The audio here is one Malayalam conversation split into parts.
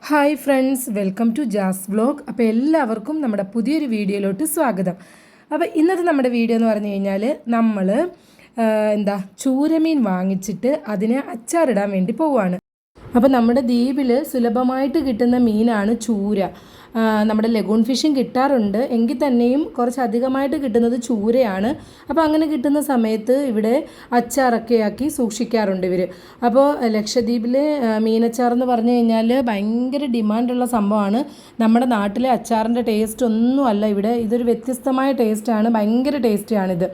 ഹായ് ഫ്രണ്ട്സ്, വെൽക്കം ടു ജാസ് വ്ലോഗ്. അപ്പോൾ എല്ലാവർക്കും നമ്മുടെ പുതിയൊരു വീഡിയോയിലോട്ട് സ്വാഗതം. അപ്പോൾ ഇന്നത്തെ നമ്മുടെ വീഡിയോ എന്ന് പറഞ്ഞു കഴിഞ്ഞാൽ നമ്മൾ ചൂരമീൻ വാങ്ങിച്ചിട്ട് അതിനെ അച്ചാറിടാൻ വേണ്ടി പോവുകയാണ്. അപ്പോൾ നമ്മുടെ ദ്വീപിൽ സുലഭമായിട്ട് കിട്ടുന്ന മീനാണ് ചൂര. നമ്മുടെ ലഗൂൺ ഫിഷും കിട്ടാറുണ്ട്, എങ്കിൽ തന്നെയും കുറച്ച് അധികമായിട്ട് കിട്ടുന്നത് ചൂരയാണ്. അപ്പോൾ അങ്ങനെ കിട്ടുന്ന സമയത്ത് ഇവിടെ അച്ചാറൊക്കെ ആക്കി സൂക്ഷിക്കാറുണ്ട് ഇവർ. അപ്പോൾ ലക്ഷദ്വീപിലെ മീനച്ചാർ എന്ന് പറഞ്ഞു കഴിഞ്ഞാൽ ഭയങ്കര ഡിമാൻഡുള്ള സംഭവമാണ്. നമ്മുടെ നാട്ടിലെ അച്ചാറിൻ്റെ ടേസ്റ്റ് ഒന്നും അല്ല ഇവിടെ, ഇതൊരു വ്യത്യസ്തമായ ടേസ്റ്റാണ്, ഭയങ്കര ടേസ്റ്റിയാണിത്.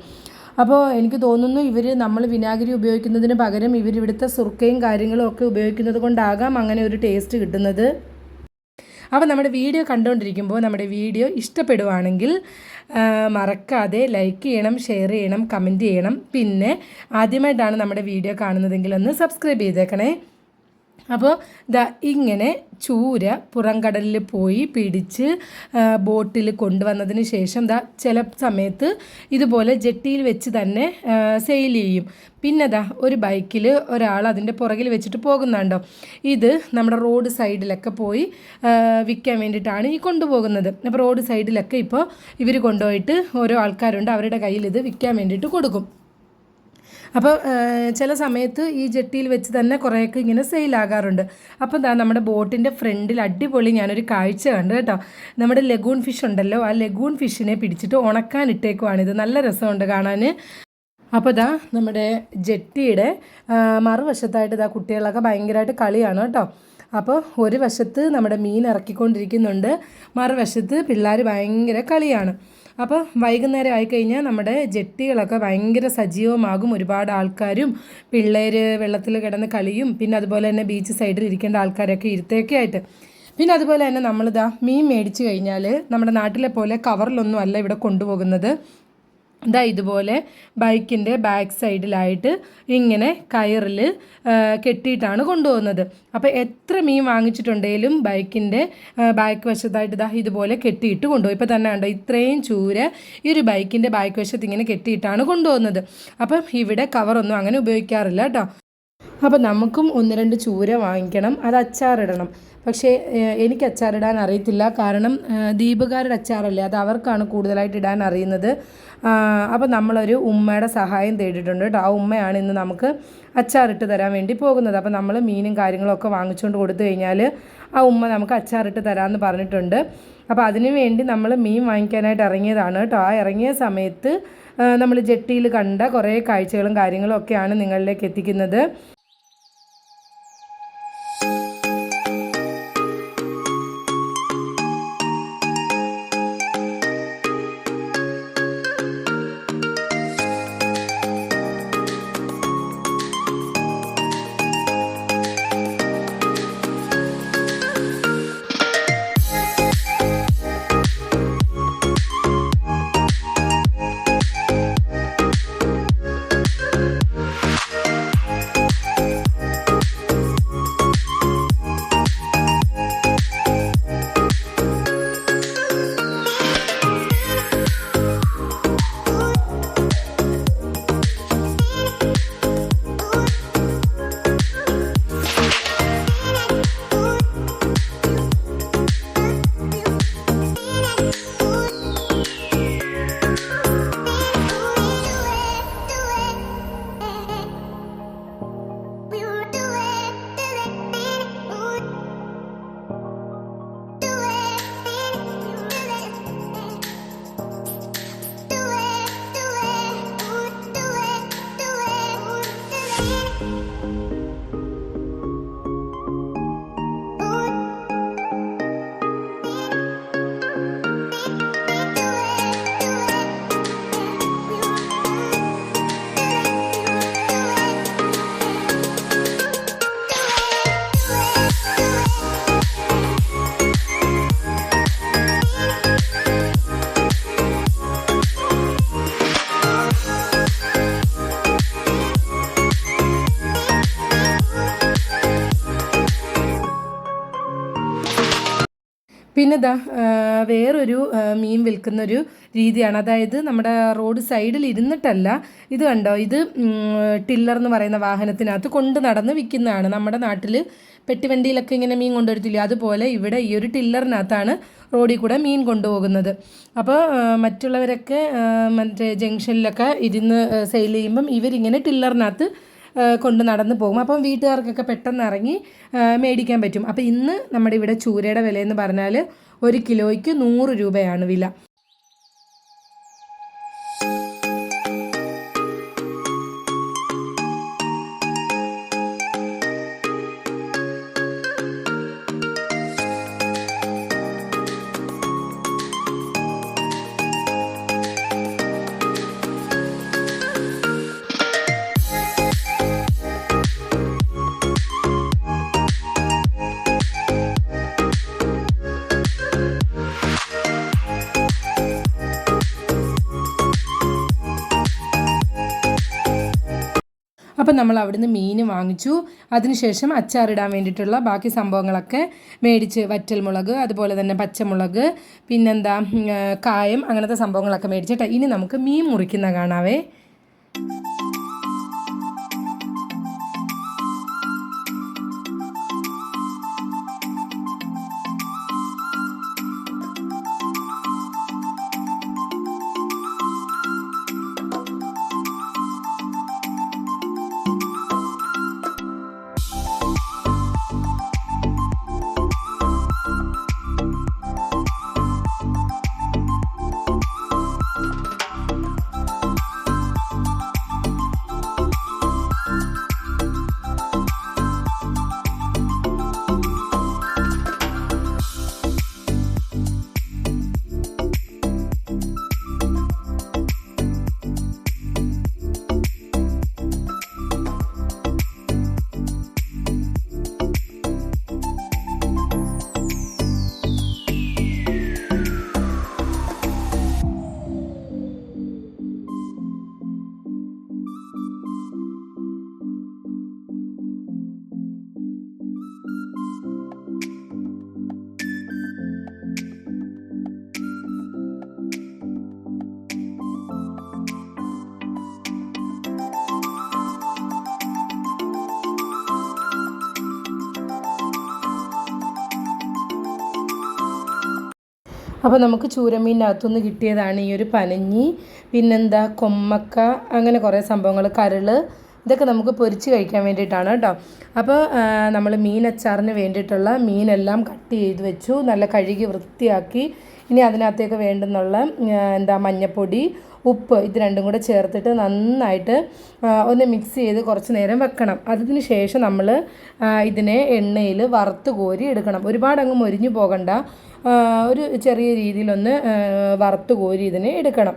അപ്പോൾ എനിക്ക് തോന്നുന്നു നമ്മൾ വിനാഗിരി ഉപയോഗിക്കുന്നതിന് പകരം ഇവിടുത്തെ സുർക്കയും കാര്യങ്ങളും ഒക്കെ ഉപയോഗിക്കുന്നത് കൊണ്ടാകാം അങ്ങനെ ഒരു ടേസ്റ്റ് കിട്ടുന്നത്. അപ്പോൾ നമ്മുടെ വീഡിയോ കണ്ടുകൊണ്ടിരിക്കുമ്പോൾ നമ്മുടെ വീഡിയോ ഇഷ്ടപ്പെടുവാണെങ്കിൽ മറക്കാതെ ലൈക്ക് ചെയ്യണം, ഷെയർ ചെയ്യണം, കമൻറ്റ് ചെയ്യണം. പിന്നെ ആദ്യമായിട്ടാണ് നമ്മുടെ വീഡിയോ കാണുന്നതെങ്കിൽ ഒന്ന് സബ്സ്ക്രൈബ് ചെയ്തേക്കണേ. അപ്പോൾ ഇങ്ങനെ ചൂര പുറംകടലിൽ പോയി പിടിച്ച് ബോട്ടിൽ കൊണ്ടുവന്നതിന് ശേഷം ചില സമയത്ത് ഇതുപോലെ ജെട്ടിയിൽ വെച്ച് തന്നെ സെയിൽ ചെയ്യും. പിന്നെ ഒരു ബൈക്കിൽ ഒരാൾ അതിൻ്റെ പുറകിൽ വെച്ചിട്ട് പോകുന്നുണ്ടോ. ഇത് നമ്മുടെ റോഡ് സൈഡിലൊക്കെ പോയി വിൽക്കാൻ വേണ്ടിയിട്ടാണ് ഈ കൊണ്ടുപോകുന്നത്. അപ്പോൾ റോഡ് സൈഡിലൊക്കെ ഇപ്പോൾ ഇവർ കൊണ്ടുപോയിട്ട് ഓരോ ആൾക്കാരുണ്ട്, അവരുടെ കയ്യിൽ ഇത് വിൽക്കാൻ വേണ്ടിയിട്ട് കൊടുക്കും. അപ്പോൾ ചില സമയത്ത് ഈ ജെട്ടിയിൽ വെച്ച് തന്നെ കുറേയൊക്കെ ഇങ്ങനെ സെയിലാകാറുണ്ട്. അപ്പോൾ നമ്മുടെ ബോട്ടിൻ്റെ ഫ്രണ്ടിൽ അടിപൊളി ഞാനൊരു കാഴ്ച കണ്ടു കേട്ടോ. നമ്മുടെ ലഗൂൺ ഫിഷ് ഉണ്ടല്ലോ, ആ ലഗൂൺ ഫിഷിനെ പിടിച്ചിട്ട് ഉണക്കാൻ ഇട്ടേക്കുവാണിത്. നല്ല രസമുണ്ട് കാണാൻ. അപ്പോൾ നമ്മുടെ ജെട്ടിയുടെ മറുവശത്തായിട്ട് കുട്ടികളൊക്കെ ഭയങ്കരമായിട്ട് കളിയാണ് കേട്ടോ. അപ്പോൾ ഒരു വശത്ത് നമ്മുടെ മീൻ ഇറക്കിക്കൊണ്ടിരിക്കുന്നുണ്ട്, മറുവശത്ത് പിള്ളേർ ഭയങ്കര കളിയാണ്. അപ്പോൾ വൈകുന്നേരം ആയിക്കഴിഞ്ഞാൽ നമ്മുടെ ജെട്ടികളൊക്കെ ഭയങ്കര സജീവമാകും. ഒരുപാട് ആൾക്കാരും പിള്ളേർ വെള്ളത്തിൽ കിടന്ന് കളിയും, പിന്നെ അതുപോലെ തന്നെ ബീച്ച് സൈഡിൽ ഇരിക്കേണ്ട ആൾക്കാരൊക്കെ ഇരുത്തേക്കെ ആയിട്ട്. പിന്നെ അതുപോലെ തന്നെ മീൻ മേടിച്ച് കഴിഞ്ഞാൽ നമ്മുടെ നാട്ടിലെ പോലെ കവറിലൊന്നും അല്ല ഇവിടെ കൊണ്ടുപോകുന്നത്. ഇതുപോലെ ബൈക്കിൻ്റെ ബാക്ക് സൈഡിലായിട്ട് ഇങ്ങനെ കയറിൽ കെട്ടിയിട്ടാണ് കൊണ്ടുപോകുന്നത്. അപ്പോൾ എത്ര മീൻ വാങ്ങിച്ചിട്ടുണ്ടെങ്കിലും ബൈക്കിൻ്റെ ബാക്ക് വശത്തായിട്ട് ഇതുപോലെ കെട്ടിയിട്ട് കൊണ്ടുപോകും. ഇപ്പോൾ തന്നെ കണ്ടോ, ഇത്രയും ചൂര ഈ ഒരു ബൈക്കിൻ്റെ ബാക്ക് വശത്ത് ഇങ്ങനെ കെട്ടിയിട്ടാണ് കൊണ്ടുപോകുന്നത്. അപ്പം ഇവിടെ കവറൊന്നും അങ്ങനെ ഉപയോഗിക്കാറില്ല കേട്ടോ. അപ്പോൾ നമുക്കും 1-2 ചൂര വാങ്ങിക്കണം, അത് അച്ചാറിടണം. പക്ഷേ എനിക്ക് അച്ചാറിടാൻ അറിയത്തില്ല, കാരണം ദ്വീപുകാരുടെ അച്ചാറല്ലേ, അത് അവർക്കാണ് കൂടുതലായിട്ട് ഇടാൻ അറിയുന്നത്. അപ്പോൾ നമ്മളൊരു ഉമ്മയുടെ സഹായം തേടിയിട്ടുണ്ട് കേട്ടോ. ആ ഉമ്മയാണ് ഇന്ന് നമുക്ക് അച്ചാറിട്ട് തരാൻ വേണ്ടി പോകുന്നത്. അപ്പോൾ നമ്മൾ മീനും കാര്യങ്ങളൊക്കെ വാങ്ങിച്ചുകൊണ്ട് കൊടുത്തു കഴിഞ്ഞാൽ ആ ഉമ്മ നമുക്ക് അച്ചാറിട്ട് തരാമെന്ന് പറഞ്ഞിട്ടുണ്ട്. അപ്പോൾ അതിനു വേണ്ടി നമ്മൾ മീൻ വാങ്ങിക്കാനായിട്ട് ഇറങ്ങിയതാണ് കേട്ടോ. ആ ഇറങ്ങിയ സമയത്ത് നമ്മൾ ജെട്ടിയിൽ കണ്ട കുറേ കാഴ്ചകളും കാര്യങ്ങളും ഒക്കെയാണ് നിങ്ങളിലേക്ക് എത്തിക്കുന്നത്. പിന്നെ വേറൊരു മീൻ വിൽക്കുന്നൊരു രീതിയാണ്. അതായത് നമ്മുടെ റോഡ് സൈഡിൽ ഇരുന്നിട്ടല്ല, ഇത് കണ്ടോ, ഇത് ടില്ലർ എന്ന് പറയുന്ന വാഹനത്തിനകത്ത് കൊണ്ട് നടന്ന് വിൽക്കുന്നതാണ്. നമ്മുടെ നാട്ടിൽ പെട്ടിവണ്ടിയിലൊക്കെ ഇങ്ങനെ മീൻ കൊണ്ടുവരത്തില്ലേ, അതുപോലെ ഇവിടെ ഈ ഒരു ടില്ലറിനകത്താണ് റോഡിൽ കൂടെ മീൻ കൊണ്ടുപോകുന്നത്. അപ്പോൾ മറ്റുള്ളവരൊക്കെ മറ്റേ ജംഗ്ഷനിലൊക്കെ ഇരുന്ന് സെയിൽ ചെയ്യുമ്പം ഇവരിങ്ങനെ ടില്ലറിനകത്ത് കൊണ്ട് നടന്ന് പോകും. അപ്പം വീട്ടുകാർക്കൊക്കെ പെട്ടെന്ന് ഇറങ്ങി മേടിക്കാൻ പറ്റും. അപ്പോൾ ഇന്ന് നമ്മുടെ ഇവിടെ ചൂരയുടെ വിലയെന്ന് പറഞ്ഞാൽ 1 കിലോയ്ക്ക് 100 രൂപയാണ് വില. അപ്പം നമ്മൾ അവിടുന്ന് മീൻ വാങ്ങിച്ചു. അതിനുശേഷം അച്ചാറിടാൻ വേണ്ടിയിട്ടുള്ള ബാക്കി സംഭവങ്ങളൊക്കെ മേടിച്ച്, വറ്റൽമുളക്, അതുപോലെ തന്നെ പച്ചമുളക്, പിന്നെന്താ കായം, അങ്ങനത്തെ സംഭവങ്ങളൊക്കെ മേടിച്ചിട്ട് ഇനി നമുക്ക് മീൻ മുറിക്കുന്ന കാണാവേ. അപ്പോൾ നമുക്ക് ചൂരമീനകത്തുനിന്ന് കിട്ടിയതാണ് ഈ ഒരു പനഞ്ഞി, പിന്നെന്താ കൊമ്മക്ക, അങ്ങനെ കുറേ സംഭവങ്ങൾ, കരള്, ഇതൊക്കെ നമുക്ക് പൊരിച്ച് കഴിക്കാൻ വേണ്ടിയിട്ടാണ് കേട്ടോ. അപ്പോൾ നമ്മൾ മീൻ അച്ചാറിന് വേണ്ടിയിട്ടുള്ള മീനെല്ലാം കട്ട് ചെയ്ത് വെച്ചു, നല്ല കഴുകി വൃത്തിയാക്കി. ഇനി അതിനകത്തേക്ക് വേണ്ടുന്നുള്ള മഞ്ഞൾപ്പൊടി, ഉപ്പ്, ഇത് രണ്ടും കൂടെ ചേർത്തിട്ട് നന്നായിട്ട് ഒന്ന് മിക്സ് ചെയ്ത് കുറച്ച് നേരം വെക്കണം. അതിന് ശേഷം നമ്മൾ ഇതിനെ എണ്ണയിൽ വറുത്ത് കോരി എടുക്കണം. ഒരുപാടങ്ങ് മൊരിഞ്ഞു പോകണ്ട, ഒരു ചെറിയ രീതിയിലൊന്ന് വറുത്ത് കോരി ഇതിനെ എടുക്കണം.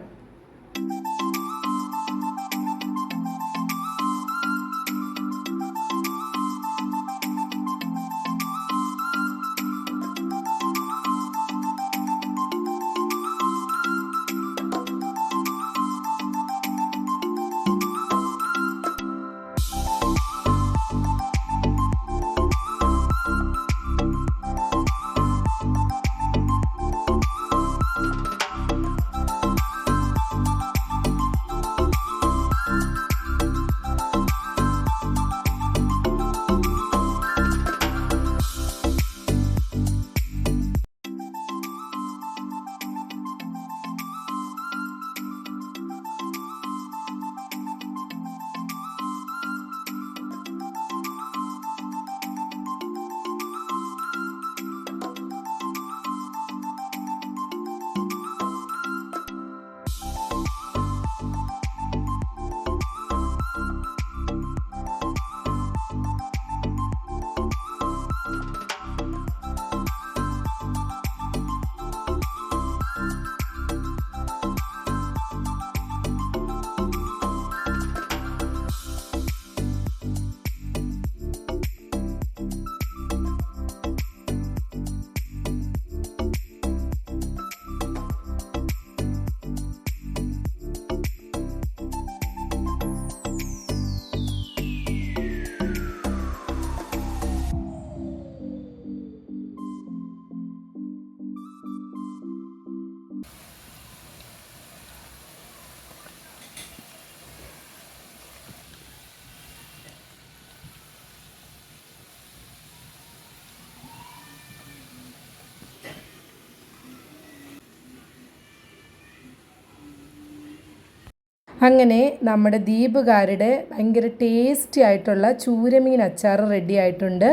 അങ്ങനെ നമ്മുടെ ദീപുകാരുടെ ഭയങ്കര ടേസ്റ്റി ആയിട്ടുള്ള ചൂരമീൻ അച്ചാർ റെഡി ആയിട്ടുണ്ട്.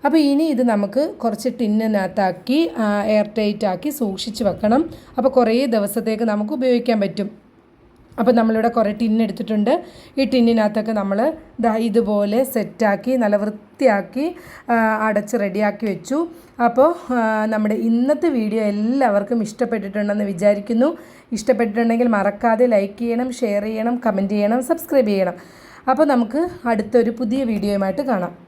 അപ്പോൾ ഇനി ഇത് നമുക്ക് കുറച്ച് ടിന്നിനകത്താക്കി എയർ ടൈറ്റ് ആക്കി സൂക്ഷിച്ച് വെക്കണം. അപ്പോൾ കുറേ ദിവസത്തേക്ക് നമുക്ക് ഉപയോഗിക്കാൻ പറ്റും. അപ്പോൾ നമ്മളിവിടെ കുറേ ടിന്നെടുത്തിട്ടുണ്ട്. ഈ ടിന്നിനകത്തൊക്കെ നമ്മൾ ഇതുപോലെ സെറ്റാക്കി നല്ല വൃത്തിയാക്കി അടച്ച് റെഡിയാക്കി വെച്ചു. അപ്പോൾ നമ്മുടെ ഇന്നത്തെ വീഡിയോ എല്ലാവർക്കും ഇഷ്ടപ്പെട്ടിട്ടുണ്ടെന്ന് വിചാരിക്കുന്നു. ഇഷ്ടപ്പെട്ടിട്ടുണ്ടെങ്കിൽ മറക്കാതെ ലൈക്ക് ചെയ്യണം, ഷെയർ ചെയ്യണം, കമൻറ്റ് ചെയ്യണം, സബ്സ്ക്രൈബ് ചെയ്യണം. അപ്പോൾ നമുക്ക് അടുത്തൊരു പുതിയ വീഡിയോയുമായിട്ട് കാണാം.